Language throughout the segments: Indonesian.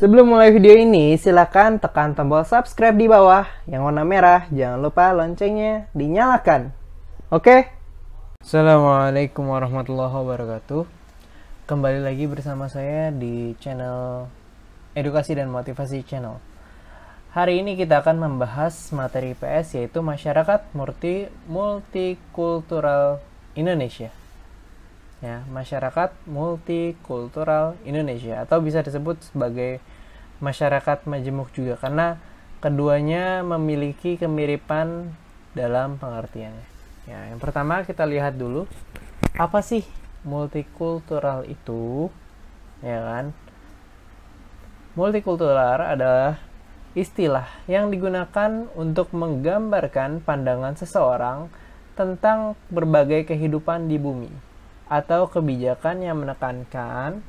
Sebelum mulai video ini, silakan tekan tombol subscribe di bawah yang warna merah. Jangan lupa loncengnya dinyalakan. Oke? Assalamualaikum warahmatullahi wabarakatuh. Kembali lagi bersama saya di channel Edukasi dan Motivasi Channel. Hari ini kita akan membahas materi IPS, yaitu Masyarakat Multikultural Indonesia. Ya, masyarakat multikultural Indonesia, atau bisa disebut sebagai masyarakat majemuk juga, karena keduanya memiliki kemiripan dalam pengertiannya. Ya, yang pertama kita lihat dulu, apa sih multikultural itu? Ya kan? Multikultural adalah istilah yang digunakan untuk menggambarkan pandangan seseorang tentang berbagai kehidupan di bumi, atau kebijakan yang menekankan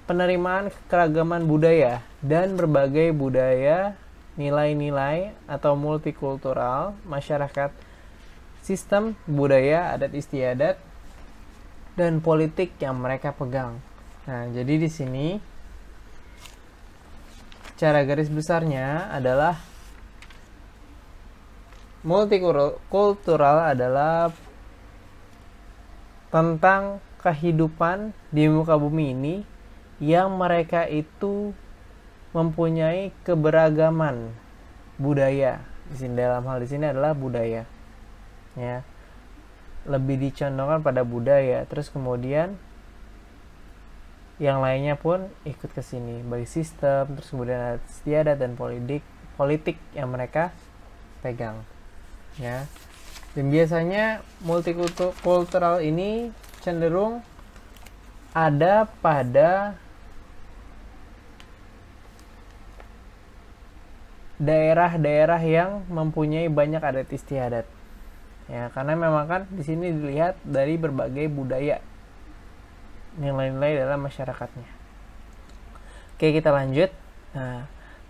penerimaan keragaman budaya dan berbagai budaya, nilai-nilai atau multikultural masyarakat, sistem budaya, adat istiadat, dan politik yang mereka pegang. Nah, jadi di sini cara garis besarnya adalah multikultural adalah tentang kehidupan di muka bumi ini yang mereka itu mempunyai keberagaman budaya. Di sini, dalam hal di sini adalah budaya. Ya. Lebih dicondongkan pada budaya, terus kemudian yang lainnya pun ikut ke sini, baik sistem, terus kemudian adat istiadat dan politik yang mereka pegang. Ya. Dan biasanya multikultural ini cenderung ada pada daerah-daerah yang mempunyai banyak adat istiadat. Ya, karena memang kan di sini dilihat dari berbagai budaya, nilai-nilai dalam masyarakatnya. Oke, kita lanjut. Nah,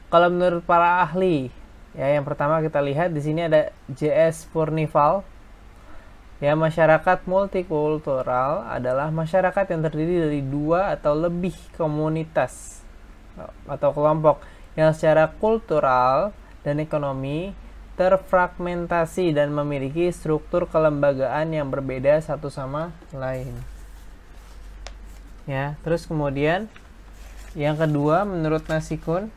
kalau menurut para ahli, ya, yang pertama kita lihat di sini ada J.S. Furnival. Ya, masyarakat multikultural adalah masyarakat yang terdiri dari dua atau lebih komunitas atau kelompok yang secara kultural dan ekonomi terfragmentasi dan memiliki struktur kelembagaan yang berbeda satu sama lain. Ya, terus kemudian yang kedua menurut Nasikun,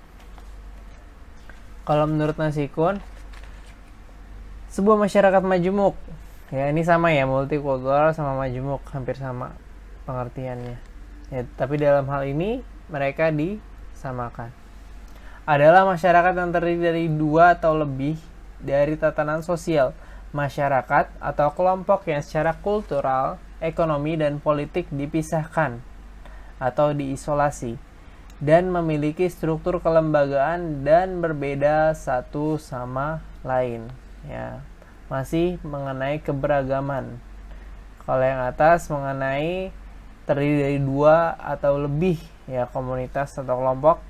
kalau menurut Nasikun, sebuah masyarakat majemuk, ya ini sama ya, multikultural sama majemuk, hampir sama pengertiannya. Ya, tapi dalam hal ini mereka disamakan. Adalah masyarakat yang terdiri dari dua atau lebih dari tatanan sosial masyarakat atau kelompok yang secara kultural, ekonomi, dan politik dipisahkan atau diisolasi, dan memiliki struktur kelembagaan dan berbeda satu sama lain. Ya, masih mengenai keberagaman. Kalau yang atas mengenai terdiri dari dua atau lebih, ya, komunitas atau kelompok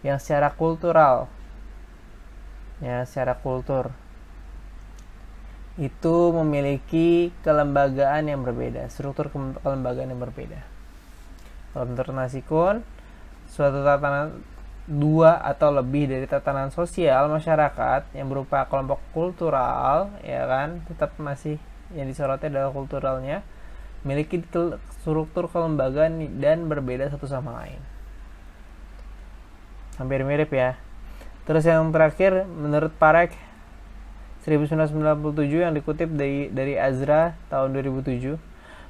yang secara kultural, ya, secara kultur itu memiliki kelembagaan yang berbeda, struktur kelembagaan yang berbeda. Kalau menurut Nasikun, suatu tatanan dua atau lebih dari tatanan sosial masyarakat yang berupa kelompok kultural, ya kan, tetap masih yang disoroti adalah kulturalnya, memiliki struktur kelembagaan dan berbeda satu sama lain. Hampir mirip ya. Terus yang terakhir menurut Parek 1997 yang dikutip dari Azra tahun 2007,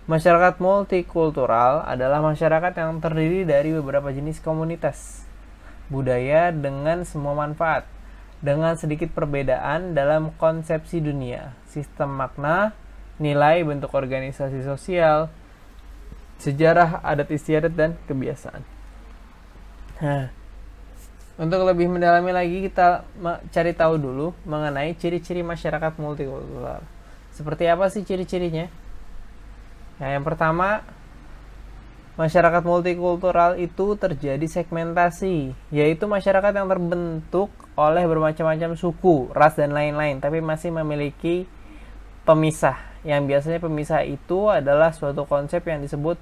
masyarakat multikultural adalah masyarakat yang terdiri dari beberapa jenis komunitas budaya dengan semua manfaat, dengan sedikit perbedaan dalam konsepsi dunia, sistem makna, nilai, bentuk organisasi sosial, sejarah, adat istiadat, dan kebiasaan. Nah, untuk lebih mendalami lagi, kita cari tahu dulu mengenai ciri-ciri masyarakat multikultural. Seperti apa sih ciri-cirinya? Nah, yang pertama, masyarakat multikultural itu terjadi segmentasi, yaitu masyarakat yang terbentuk oleh bermacam-macam suku, ras, dan lain-lain, tapi masih memiliki pemisah. Yang biasanya pemisah itu adalah suatu konsep yang disebut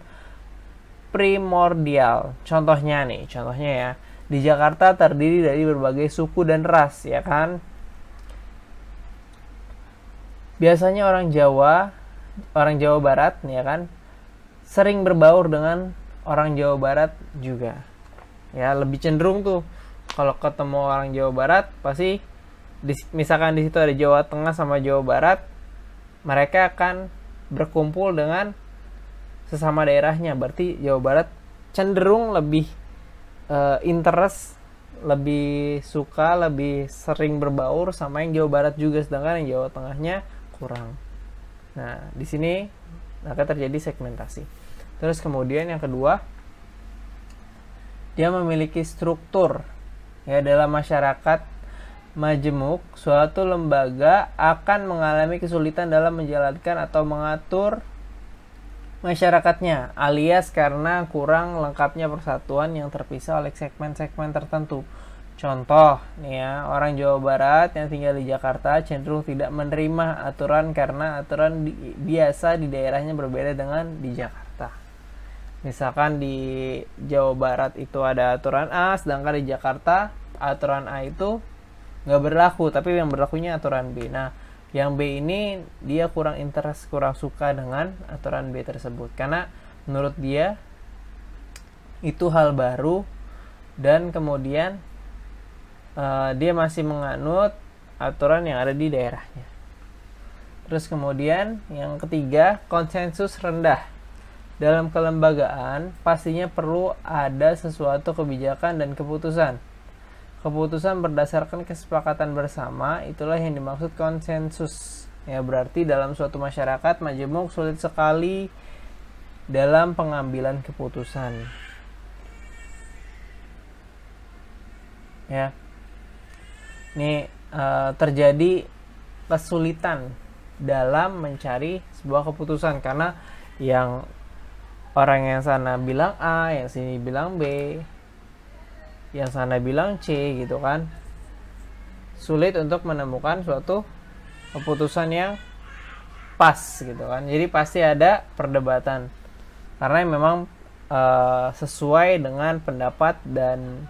primordial. Contohnya ya, Di Jakarta terdiri dari berbagai suku dan ras, ya kan? Biasanya orang Jawa Barat, ya kan, sering berbaur dengan orang Jawa Barat juga. Ya, lebih cenderung tuh kalau ketemu orang Jawa Barat pasti misalkan di situ ada Jawa Tengah sama Jawa Barat, mereka akan berkumpul dengan sesama daerahnya. Berarti Jawa Barat cenderung lebih interest, lebih suka, lebih sering berbaur sama yang Jawa Barat juga, sedangkan yang Jawa Tengahnya kurang. Nah, di sini akan terjadi segmentasi. Terus kemudian yang kedua, dia memiliki struktur. Ya, dalam masyarakat majemuk, suatu lembaga akan mengalami kesulitan dalam menjalankan atau mengatur masyarakatnya, alias karena kurang lengkapnya persatuan yang terpisah oleh segmen-segmen tertentu. Contoh nih ya, orang Jawa Barat yang tinggal di Jakarta cenderung tidak menerima aturan karena aturan biasa di daerahnya berbeda dengan di Jakarta. Misalkan di Jawa Barat itu ada aturan A, sedangkan di Jakarta aturan A itu nggak berlaku, tapi yang berlakunya aturan B. Nah, yang B ini dia kurang interest, kurang suka dengan aturan B tersebut karena menurut dia itu hal baru dan kemudian dia masih menganut aturan yang ada di daerahnya. Terus kemudian yang ketiga, konsensus rendah. Dalam kelembagaan pastinya perlu ada sesuatu kebijakan dan keputusan. Keputusan berdasarkan kesepakatan bersama, itulah yang dimaksud konsensus. Ya, berarti dalam suatu masyarakat majemuk sulit sekali dalam pengambilan keputusan. Ya. Ini terjadi kesulitan dalam mencari sebuah keputusan karena yang orang yang sana bilang A, yang sini bilang B, yang sana bilang C gitu kan. Sulit untuk menemukan suatu keputusan yang pas gitu kan. Jadi pasti ada perdebatan karena memang sesuai dengan pendapat dan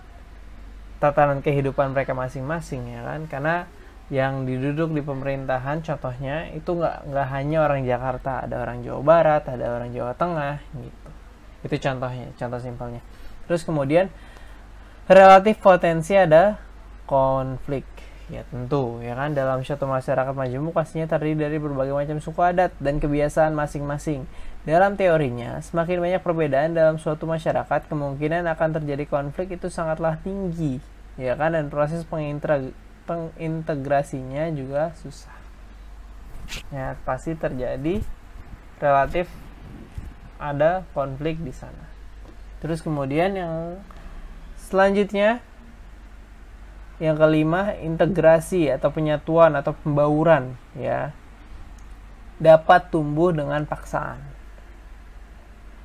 tatanan kehidupan mereka masing-masing, ya kan. Karena yang diduduk di pemerintahan contohnya itu nggak hanya orang Jakarta, ada orang Jawa Barat, ada orang Jawa Tengah gitu. Itu contohnya, contoh simpelnya. Terus kemudian relatif potensi ada konflik. Ya tentu, ya kan, dalam suatu masyarakat majemuk pastinya terdiri dari berbagai macam suku adat dan kebiasaan masing-masing. Dalam teorinya, semakin banyak perbedaan dalam suatu masyarakat, kemungkinan akan terjadi konflik itu sangatlah tinggi, ya kan, dan proses pengintegrasinya juga susah. Ya, pasti terjadi relatif ada konflik di sana. Terus kemudian yang selanjutnya, yang kelima, integrasi atau penyatuan atau pembauran, ya, dapat tumbuh dengan paksaan.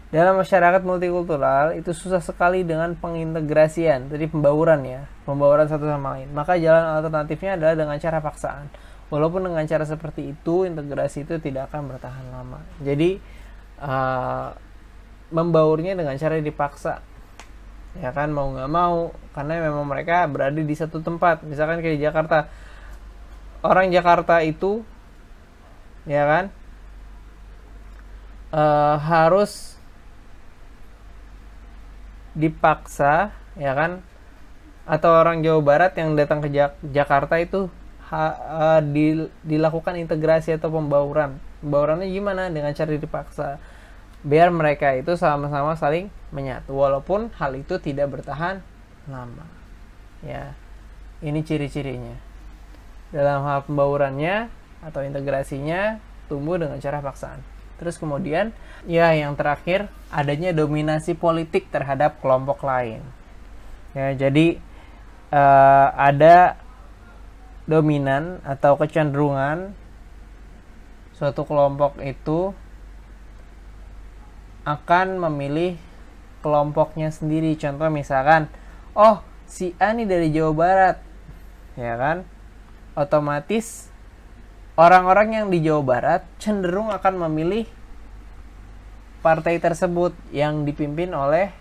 Dalam masyarakat multikultural itu susah sekali dengan pengintegrasian, jadi pembauran, ya, pembauran satu sama lain. Maka jalan alternatifnya adalah dengan cara paksaan. Walaupun dengan cara seperti itu, integrasi itu tidak akan bertahan lama. Jadi membaurnya dengan cara dipaksa, ya kan, mau nggak mau, karena memang mereka berada di satu tempat. Misalkan kayak di Jakarta, orang Jakarta itu, ya kan, harus dipaksa, ya kan, atau orang Jawa Barat yang datang ke Jakarta itu dilakukan integrasi atau pembauran. Pembaurannya gimana? Dengan cara dipaksa, biar mereka itu sama-sama saling menyatu, walaupun hal itu tidak bertahan lama. Ya, ini ciri-cirinya. Dalam hal pembaurannya atau integrasinya tumbuh dengan cara paksaan. Terus kemudian, ya, yang terakhir, adanya dominasi politik terhadap kelompok lain. Ya, jadi ada dominan atau kecenderungan suatu kelompok itu akan memilih kelompoknya sendiri. Contoh misalkan, oh, si A nih dari Jawa Barat, ya kan, otomatis orang-orang yang di Jawa Barat cenderung akan memilih partai tersebut yang dipimpin oleh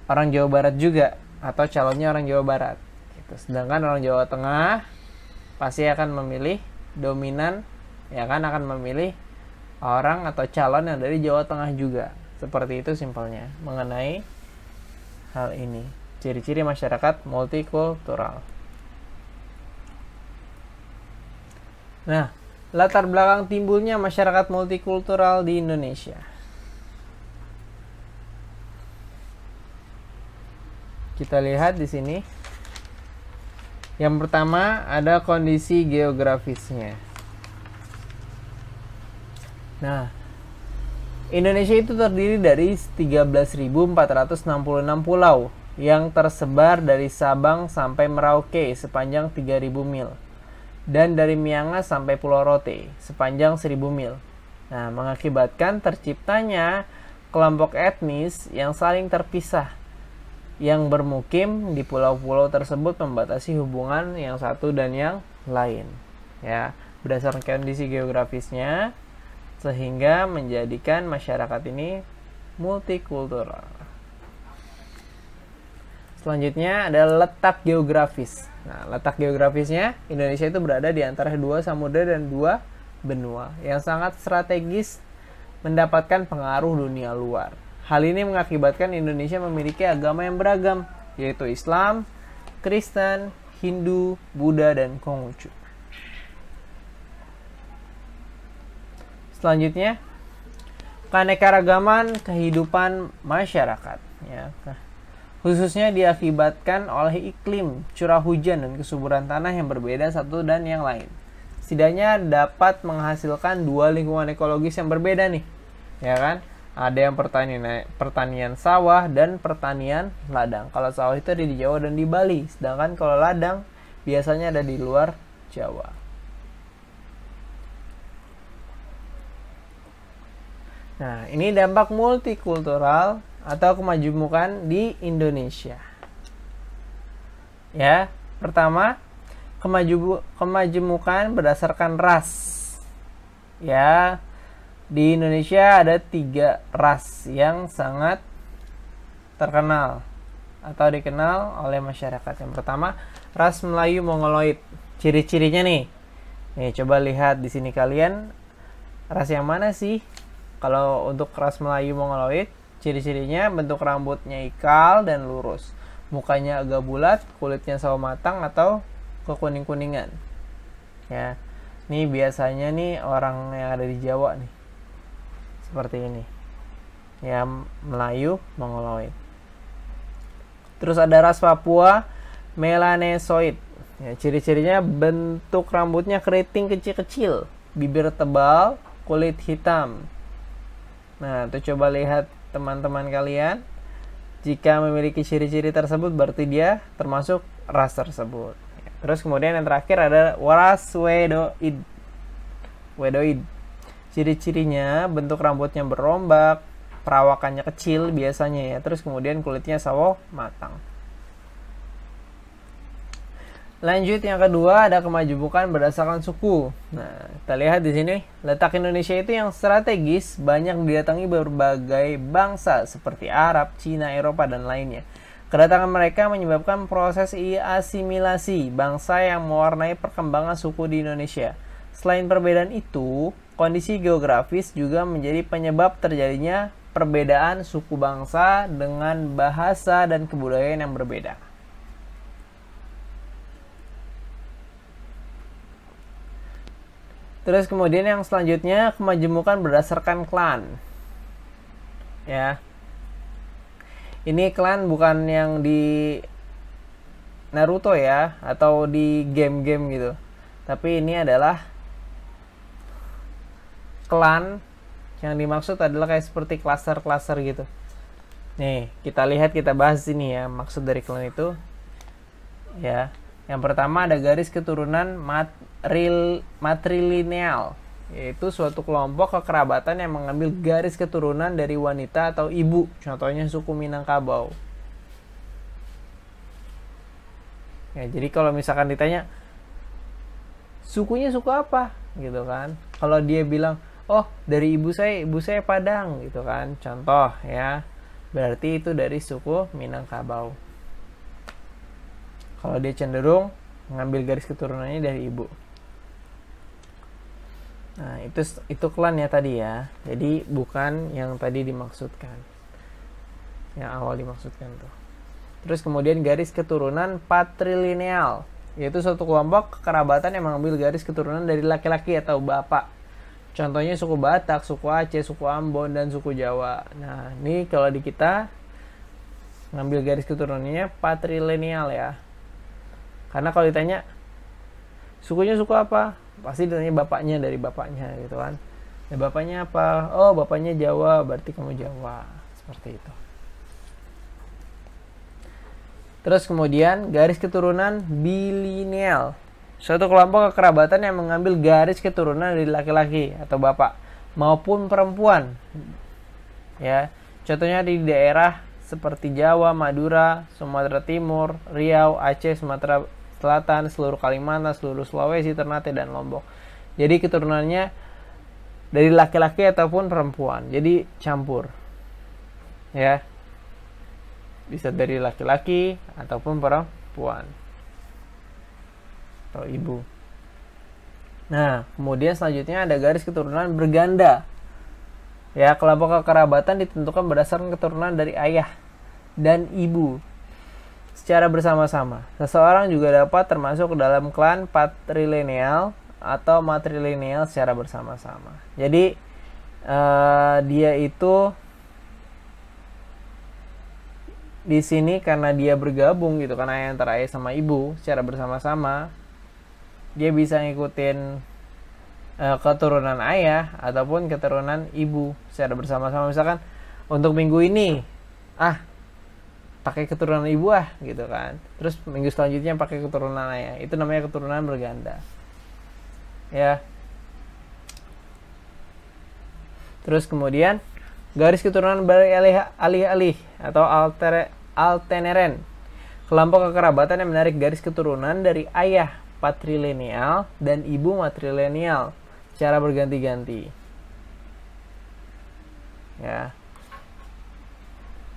orang Jawa Barat juga. atau calonnya orang Jawa Barat gitu. Sedangkan orang Jawa Tengah pasti akan memilih dominan, ya kan, akan memilih orang atau calon yang dari Jawa Tengah juga. Seperti itu simpelnya mengenai hal ini, ciri-ciri masyarakat multikultural. Nah, latar belakang timbulnya masyarakat multikultural di Indonesia. Kita lihat di sini. Yang pertama ada kondisi geografisnya. Nah, Indonesia itu terdiri dari 13.466 pulau yang tersebar dari Sabang sampai Merauke sepanjang 3.000 mil dan dari Miangas sampai Pulau Rote sepanjang 1.000 mil. Nah, mengakibatkan terciptanya kelompok etnis yang saling terpisah yang bermukim di pulau-pulau tersebut membatasi hubungan yang satu dan yang lain, ya, berdasarkan kondisi geografisnya, sehingga menjadikan masyarakat ini multikultural. Selanjutnya adalah letak geografis. Nah, letak geografisnya, Indonesia itu berada di antara 2 samudra dan 2 benua yang sangat strategis mendapatkan pengaruh dunia luar. Hal ini mengakibatkan Indonesia memiliki agama yang beragam, yaitu Islam, Kristen, Hindu, Buddha, dan Konghucu. Selanjutnya, keanekaragaman kehidupan masyarakat, ya, khususnya diakibatkan oleh iklim, curah hujan, dan kesuburan tanah yang berbeda satu dan yang lain. Setidaknya dapat menghasilkan 2 lingkungan ekologis yang berbeda nih, ya kan? Ada yang pertanian sawah dan pertanian ladang. Kalau sawah itu ada di Jawa dan di Bali, sedangkan kalau ladang biasanya ada di luar Jawa. Nah, ini dampak multikultural atau kemajemukan di Indonesia. Ya, pertama, kemajemukan berdasarkan ras. Ya, di Indonesia ada 3 ras yang sangat terkenal atau dikenal oleh masyarakat. Yang pertama, ras Melayu Mongoloid. Ciri-cirinya nih. Nih, coba lihat di sini kalian, ras yang mana sih? Kalau untuk ras Melayu Mongoloid, ciri-cirinya bentuk rambutnya ikal dan lurus. Mukanya agak bulat, kulitnya sawo matang atau kekuning-kuningan. Ya. Ini biasanya nih orang yang ada di Jawa nih. Seperti ini, ya, Melayu Mongoloid. Terus ada ras Papua Melanesoid. Ya, ciri-cirinya bentuk rambutnya keriting kecil-kecil, bibir tebal, kulit hitam. Nah, tuh coba lihat teman-teman kalian. Jika memiliki ciri-ciri tersebut, berarti dia termasuk ras tersebut. Terus kemudian yang terakhir ada ras Wedoid. Ciri-cirinya bentuk rambutnya berombak, perawakannya kecil biasanya, ya. Terus kemudian kulitnya sawo matang. Lanjut, yang kedua ada kemajemukan berdasarkan suku. Nah, kita lihat di sini, letak Indonesia itu yang strategis, banyak didatangi berbagai bangsa seperti Arab, Cina, Eropa, dan lainnya. Kedatangan mereka menyebabkan proses asimilasi bangsa yang mewarnai perkembangan suku di Indonesia. Selain perbedaan itu, kondisi geografis juga menjadi penyebab terjadinya perbedaan suku bangsa dengan bahasa dan kebudayaan yang berbeda. Terus kemudian yang selanjutnya, kemajemukan berdasarkan klan. Ya. Ini klan bukan yang di Naruto ya, atau di game-game gitu. Tapi ini adalah klan yang dimaksud adalah kayak seperti klaster-klaster gitu. Nih, kita lihat, kita bahas ini ya, maksud dari klan itu. Ya, yang pertama ada garis keturunan matrilineal, yaitu suatu kelompok kekerabatan yang mengambil garis keturunan dari wanita atau ibu, contohnya suku Minangkabau. Ya, jadi kalau misalkan ditanya sukunya suku apa, gitu kan? Kalau dia bilang, oh dari ibu saya Padang, gitu kan? Contoh ya, berarti itu dari suku Minangkabau. Kalau dia cenderung ngambil garis keturunannya dari ibu. Nah, itu klan ya tadi ya. Jadi bukan yang tadi dimaksudkan. Yang awal dimaksudkan tuh. Terus kemudian garis keturunan patrilineal, yaitu suatu kelompok kekerabatan yang mengambil garis keturunan dari laki-laki atau bapak. Contohnya suku Batak, suku Aceh, suku Ambon, dan suku Jawa. Nah, ini kalau di kita ngambil garis keturunannya patrilineal ya. Karena kalau ditanya sukunya suku apa, pasti ditanya bapaknya dari bapaknya gitu kan. Ya, bapaknya apa? Oh, bapaknya Jawa, berarti kamu Jawa. Seperti itu. Terus kemudian garis keturunan bilineal, suatu kelompok kekerabatan yang mengambil garis keturunan dari laki-laki atau bapak maupun perempuan. Ya, contohnya di daerah seperti Jawa, Madura, Sumatera Timur, Riau, Aceh, Sumatera Selatan, seluruh Kalimantan, seluruh Sulawesi, Ternate, dan Lombok. Jadi keturunannya dari laki-laki ataupun perempuan. Jadi campur. Ya. Bisa dari laki-laki ataupun perempuan. Atau ibu. Nah, kemudian selanjutnya ada garis keturunan berganda. Ya, kelompok kekerabatan ditentukan berdasarkan keturunan dari ayah dan ibu secara bersama-sama. Seseorang juga dapat termasuk ke dalam klan patrilineal atau matrilineal secara bersama-sama. Jadi dia itu di sini karena dia bergabung gitu, karena ayah antara ayah sama ibu secara bersama-sama, dia bisa ngikutin keturunan ayah ataupun keturunan ibu secara bersama-sama. Misalkan untuk minggu ini pakai keturunan ibu gitu kan, terus minggu selanjutnya pakai keturunan ayah, itu namanya keturunan berganda ya. Terus kemudian garis keturunan beralih-alih atau alterneren, kelompok kekerabatan yang menarik garis keturunan dari ayah patrilineal dan ibu matrilineal secara berganti-ganti ya.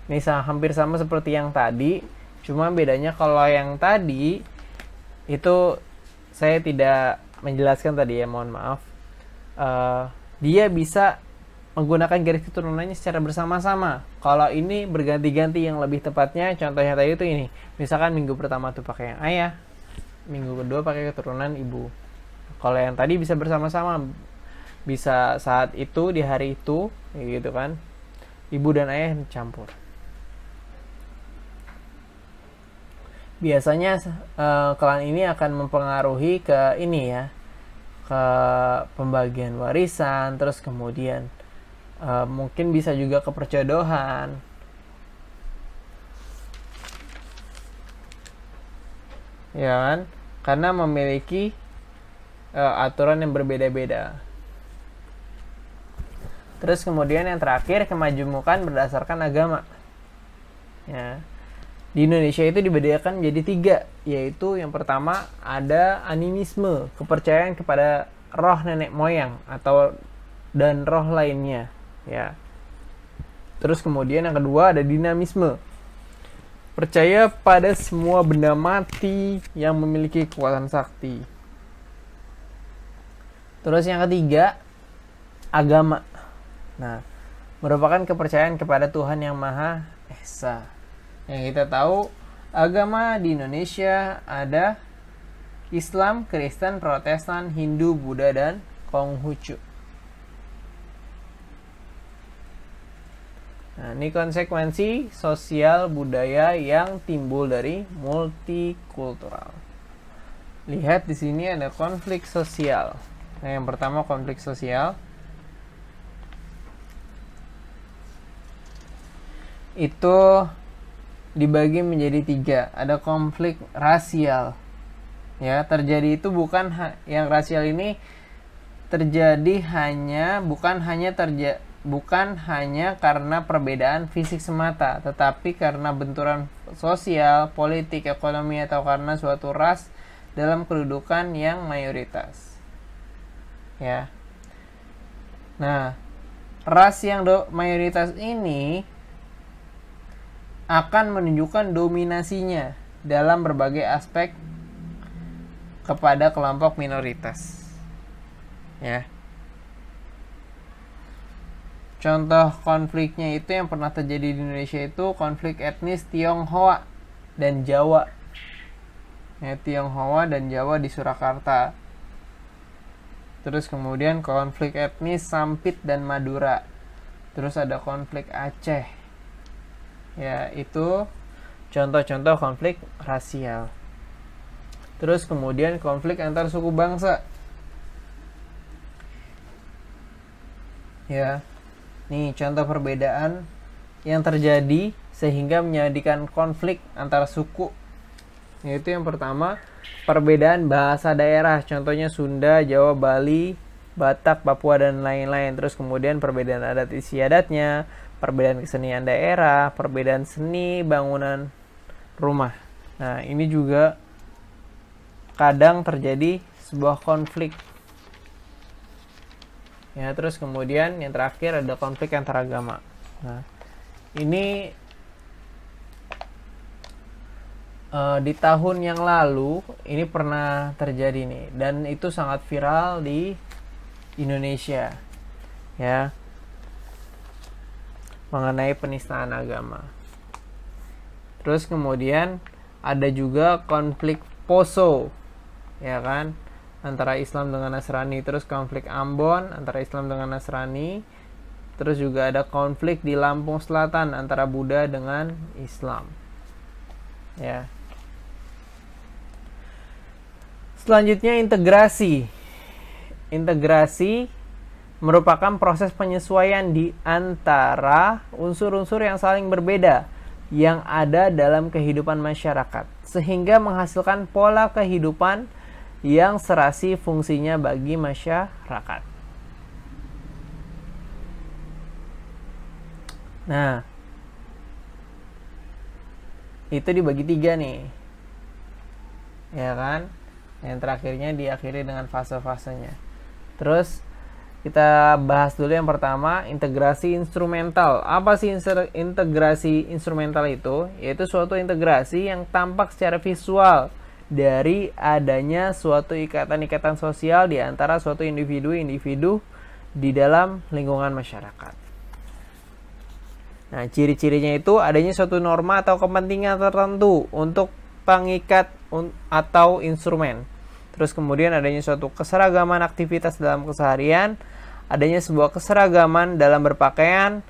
Ini hampir sama seperti yang tadi, cuma bedanya kalau yang tadi itu saya tidak menjelaskan tadi ya, mohon maaf. Dia bisa menggunakan garis keturunannya secara bersama-sama. Kalau ini berganti-ganti, yang lebih tepatnya contohnya tadi itu ini. Misalkan minggu pertama tuh pakai yang ayah, minggu kedua pakai keturunan ibu. Kalau yang tadi bisa bersama-sama, bisa saat itu di hari itu gitu kan, ibu dan ayah campur. Biasanya klan ini akan mempengaruhi ke ini ya, ke pembagian warisan, terus kemudian mungkin bisa juga ke perjodohan ya kan, karena memiliki aturan yang berbeda-beda. Terus kemudian yang terakhir, kemajumukan berdasarkan agama ya. Di Indonesia itu dibedakan menjadi 3, yaitu yang pertama ada animisme, kepercayaan kepada roh nenek moyang atau dan roh lainnya ya. Terus kemudian yang kedua ada dinamisme, percaya pada semua benda mati yang memiliki kekuatan sakti. Terus yang ketiga agama. Nah, merupakan kepercayaan kepada Tuhan yang Maha Esa. Yang kita tahu agama di Indonesia ada Islam, Kristen, Protestan, Hindu, Buddha, dan Konghucu. Nah, ini konsekuensi sosial budaya yang timbul dari multikultural. Lihat di sini ada konflik sosial. Nah, yang pertama konflik sosial itu dibagi menjadi 3. Ada konflik rasial ya, terjadi itu bukan yang rasial ini terjadi bukan hanya karena perbedaan fisik semata, tetapi karena benturan sosial, politik, ekonomi, atau karena suatu ras dalam kedudukan yang mayoritas ya. Nah, ras yang mayoritas ini akan menunjukkan dominasinya dalam berbagai aspek kepada kelompok minoritas. Ya. Contoh konfliknya itu yang pernah terjadi di Indonesia itu konflik etnis Tionghoa dan Jawa. Ya, Tionghoa dan Jawa di Surakarta. Terus kemudian konflik etnis Sampit dan Madura. Terus ada konflik Aceh. Ya, itu contoh-contoh konflik rasial. Terus kemudian konflik antar suku bangsa. Ya. Nih, contoh perbedaan yang terjadi sehingga menjadikan konflik antar suku. Yaitu yang pertama, perbedaan bahasa daerah. Contohnya Sunda, Jawa, Bali, Batak, Papua, dan lain-lain. Terus kemudian perbedaan adat istiadatnya, perbedaan kesenian daerah, perbedaan seni bangunan rumah. Nah, ini juga kadang terjadi sebuah konflik. Ya, terus kemudian yang terakhir ada konflik antar agama. Nah, ini di tahun yang lalu ini pernah terjadi nih, dan itu sangat viral di Indonesia, ya, mengenai penistaan agama. Terus kemudian ada juga konflik Poso, ya kan, antara Islam dengan Nasrani. Terus konflik Ambon antara Islam dengan Nasrani. Terus juga ada konflik di Lampung Selatan antara Buddha dengan Islam. Ya. Selanjutnya integrasi. Integrasi merupakan proses penyesuaian di antara unsur-unsur yang saling berbeda yang ada dalam kehidupan masyarakat, sehingga menghasilkan pola kehidupan yang serasi fungsinya bagi masyarakat. Nah, itu dibagi 3 nih, ya kan? Yang terakhirnya diakhiri dengan fase-fasenya. Terus kita bahas dulu yang pertama, integrasi instrumental. Apa sih integrasi instrumental itu? Yaitu suatu integrasi yang tampak secara visual dari adanya suatu ikatan-ikatan sosial di antara suatu individu-individu di dalam lingkungan masyarakat. Nah, ciri-cirinya itu adanya suatu norma atau kepentingan tertentu untuk pengikat atau instrumen. Terus kemudian adanya suatu keseragaman aktivitas dalam keseharian, adanya sebuah keseragaman dalam berpakaian,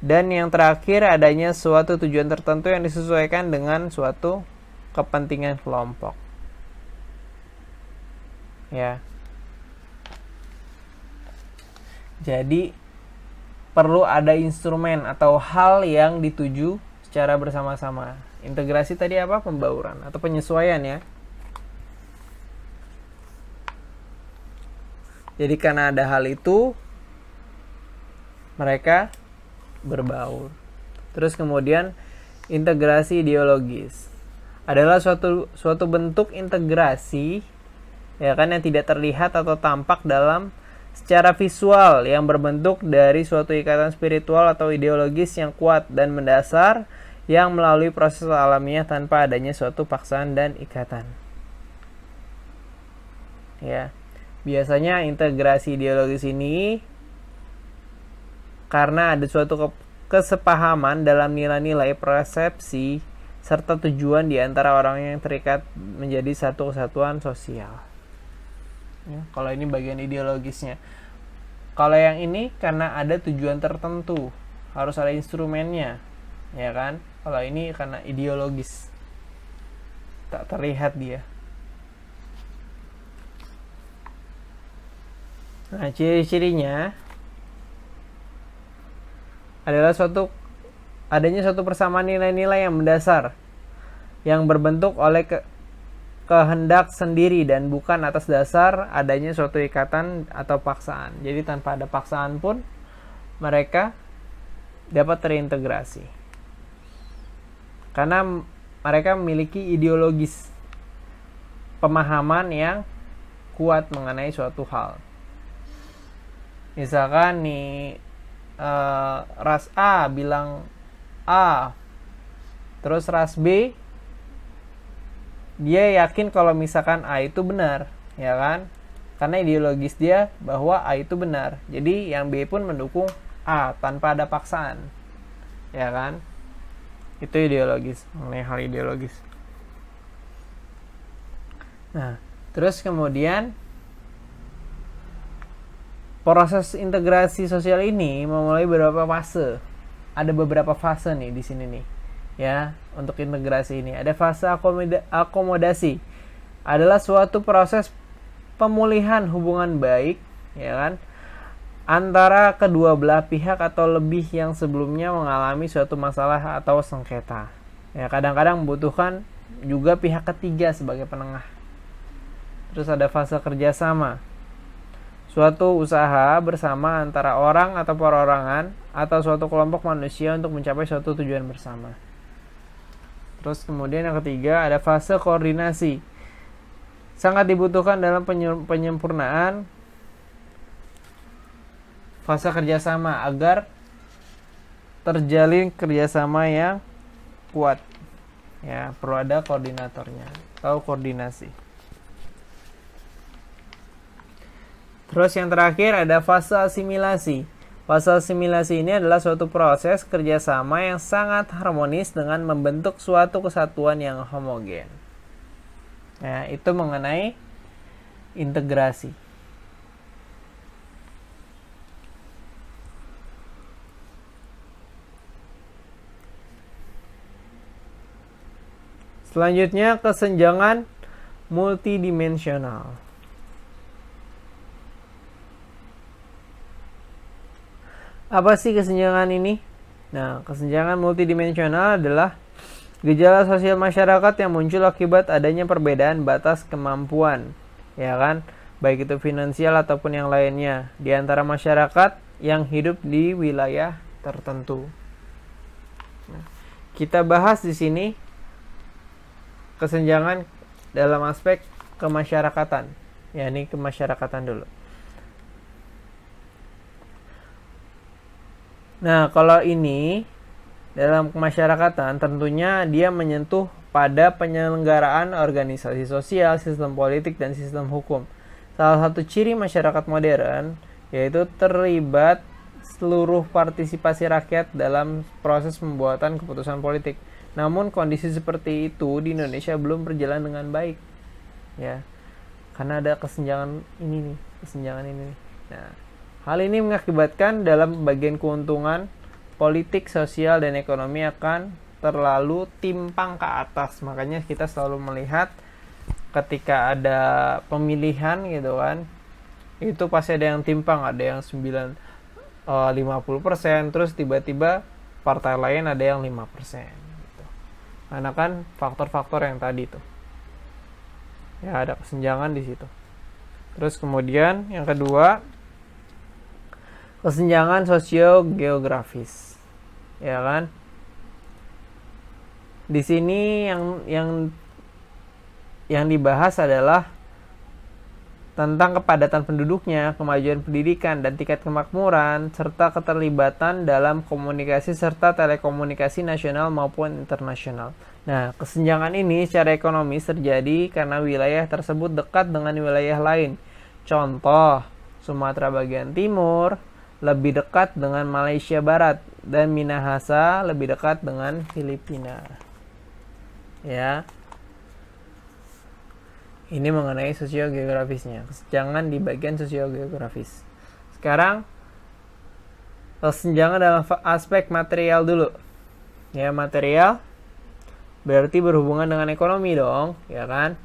dan yang terakhir adanya suatu tujuan tertentu yang disesuaikan dengan suatu kepentingan kelompok. Ya. Jadi perlu ada instrumen atau hal yang dituju secara bersama-sama. Integrasi tadi apa? Pembauran atau penyesuaian, ya. Jadi karena ada hal itu, mereka berbaur. Terus kemudian integrasi ideologis adalah suatu bentuk integrasi, ya kan, yang tidak terlihat atau tampak dalam secara visual, yang berbentuk dari suatu ikatan spiritual atau ideologis yang kuat dan mendasar, yang melalui proses alamiah tanpa adanya suatu paksaan dan ikatan. Ya, biasanya integrasi ideologis ini karena ada suatu kesepahaman dalam nilai-nilai, persepsi, serta tujuan di antara orang yang terikat menjadi satu kesatuan sosial. Ya, kalau ini bagian ideologisnya. Kalau yang ini karena ada tujuan tertentu, harus ada instrumennya, ya kan? Kalau ini karena ideologis, tak terlihat dia. Nah, ciri-cirinya adalah adanya suatu persamaan nilai-nilai yang mendasar, yang berbentuk oleh kehendak sendiri dan bukan atas dasar adanya suatu ikatan atau paksaan. Jadi tanpa ada paksaan pun mereka dapat terintegrasi. Karena mereka memiliki ideologis, pemahaman yang kuat mengenai suatu hal. Misalkan nih, ras A bilang A, terus ras B dia yakin kalau misalkan A itu benar, ya kan? Karena ideologis dia bahwa A itu benar. Jadi yang B pun mendukung A tanpa ada paksaan, ya kan? Itu ideologis, mengenai hal ideologis. Nah, terus kemudian proses integrasi sosial ini memulai beberapa fase. Ada beberapa fase nih di sini nih, ya, untuk integrasi ini. Ada fase akomodasi. Adalah suatu proses pemulihan hubungan baik, ya kan, antara kedua belah pihak atau lebih yang sebelumnya mengalami suatu masalah atau sengketa. Ya, kadang-kadang membutuhkan juga pihak ketiga sebagai penengah. Terus ada fase kerjasama. Suatu usaha bersama antara orang atau perorangan atau suatu kelompok manusia untuk mencapai suatu tujuan bersama. Terus kemudian yang ketiga ada fase koordinasi. Sangat dibutuhkan dalam penyempurnaan fase kerjasama agar terjalin kerjasama yang kuat. Ya, perlu ada koordinatornya atau koordinasi. Terus yang terakhir ada fase asimilasi. Fase asimilasi ini adalah suatu proses kerjasama yang sangat harmonis dengan membentuk suatu kesatuan yang homogen. Ya, itu mengenai integrasi. Selanjutnya kesenjangan multidimensional. Apa sih kesenjangan ini? Nah, kesenjangan multidimensional adalah gejala sosial masyarakat yang muncul akibat adanya perbedaan batas kemampuan, ya kan? Baik itu finansial ataupun yang lainnya di antara masyarakat yang hidup di wilayah tertentu. Nah, kita bahas di sini kesenjangan dalam aspek kemasyarakatan. Ya, ini kemasyarakatan dulu. Nah, kalau ini dalam kemasyarakatan tentunya dia menyentuh pada penyelenggaraan organisasi sosial, sistem politik, dan sistem hukum. Salah satu ciri masyarakat modern yaitu terlibat seluruh partisipasi rakyat dalam proses pembuatan keputusan politik. Namun kondisi seperti itu di Indonesia belum berjalan dengan baik. Ya. Karena ada kesenjangan ini nih. Nah, hal ini mengakibatkan dalam bagian keuntungan politik, sosial, dan ekonomi akan terlalu timpang ke atas. Makanya kita selalu melihat ketika ada pemilihan gitu kan, itu pasti ada yang timpang, ada yang 50%, terus tiba-tiba partai lain ada yang 5%. Gitu. Karena kan faktor-faktor yang tadi tuh. Ya, ada kesenjangan di situ. Terus kemudian yang kedua, kesenjangan sosio-geografis, ya kan? Di sini yang dibahas adalah tentang kepadatan penduduknya, kemajuan pendidikan dan tingkat kemakmuran, serta keterlibatan dalam komunikasi serta telekomunikasi nasional maupun internasional. Nah, kesenjangan ini secara ekonomis terjadi karena wilayah tersebut dekat dengan wilayah lain. Contoh, Sumatera bagian timur lebih dekat dengan Malaysia Barat dan Minahasa lebih dekat dengan Filipina. Ya. Ini mengenai sosiogeografisnya. Kesenjangan di bagian sosiogeografis. Sekarang kesenjangan dalam aspek material dulu. Ya, material berarti berhubungan dengan ekonomi dong, ya kan?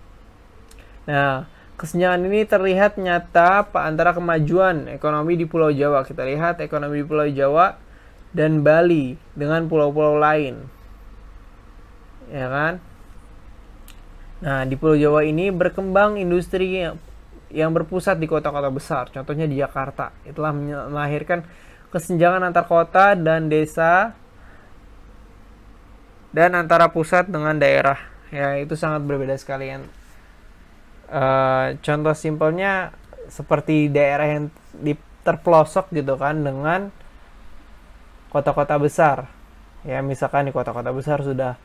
Nah, kesenjangan ini terlihat nyata antara kemajuan ekonomi di Pulau Jawa. Kita lihat ekonomi di Pulau Jawa dan Bali dengan pulau-pulau lain. Ya kan? Nah, di Pulau Jawa ini berkembang industri yang berpusat di kota-kota besar. Contohnya di Jakarta. Itulah melahirkan kesenjangan antar kota dan desa dan antara pusat dengan daerah. Ya, itu sangat berbeda sekali. Contoh simpelnya seperti daerah yang terpelosok gitu kan dengan kota-kota besar. Ya, misalkan di kota-kota besar sudah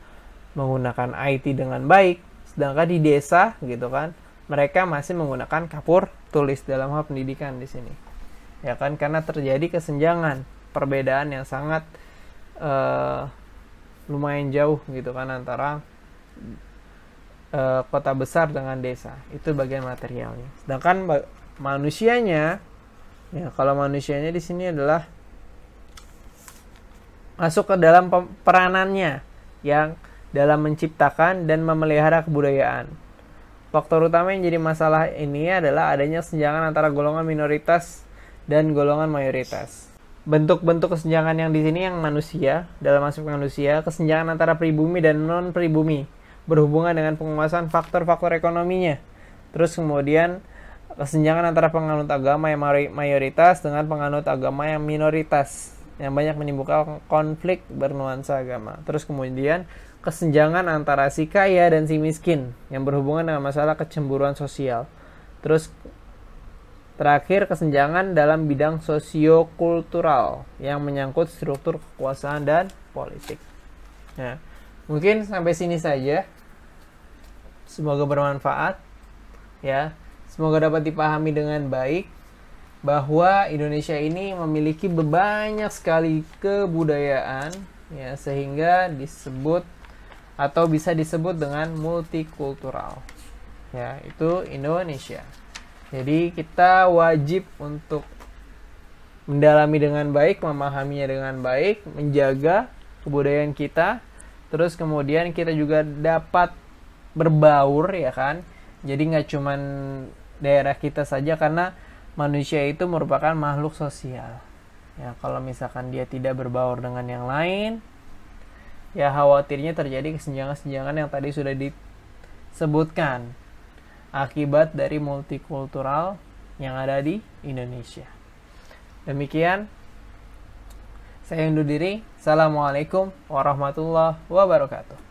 menggunakan IT dengan baik, Sedangkan di desa gitu kan, mereka masih menggunakan kapur tulis dalam hal pendidikan di sini. Ya kan, karena terjadi kesenjangan, perbedaan yang sangat lumayan jauh gitu kan antara kota besar dengan desa. Itu bagian materialnya. Sedangkan manusianya, ya kalau manusianya di sini adalah masuk ke dalam peranannya yang dalam menciptakan dan memelihara kebudayaan. Faktor utama yang jadi masalah ini adalah adanya kesenjangan antara golongan minoritas dan golongan mayoritas. Bentuk-bentuk kesenjangan yang di sini yang manusia, dalam aspek manusia, kesenjangan antara pribumi dan non-pribumi berhubungan dengan penguasaan faktor-faktor ekonominya. Terus kemudian kesenjangan antara penganut agama yang mayoritas dengan penganut agama yang minoritas, yang banyak menimbulkan konflik bernuansa agama. Terus kemudian kesenjangan antara si kaya dan si miskin yang berhubungan dengan masalah kecemburuan sosial. Terus terakhir kesenjangan dalam bidang sosiokultural yang menyangkut struktur kekuasaan dan politik. Nah, mungkin sampai sini saja. Semoga bermanfaat ya. Semoga dapat dipahami dengan baik bahwa Indonesia ini memiliki banyak sekali kebudayaan ya, sehingga disebut atau bisa disebut dengan multikultural. Ya, itu Indonesia. Jadi kita wajib untuk mendalami dengan baik, memahaminya dengan baik, menjaga kebudayaan kita. Terus kemudian kita juga dapat berbaur ya kan. Jadi nggak cuman daerah kita saja, karena manusia itu merupakan makhluk sosial. Ya, kalau misalkan dia tidak berbaur dengan yang lain, ya khawatirnya terjadi kesenjangan-kesenjangan yang tadi sudah disebutkan akibat dari multikultural yang ada di Indonesia. Demikian, saya undur diri. Assalamualaikum warahmatullahi wabarakatuh.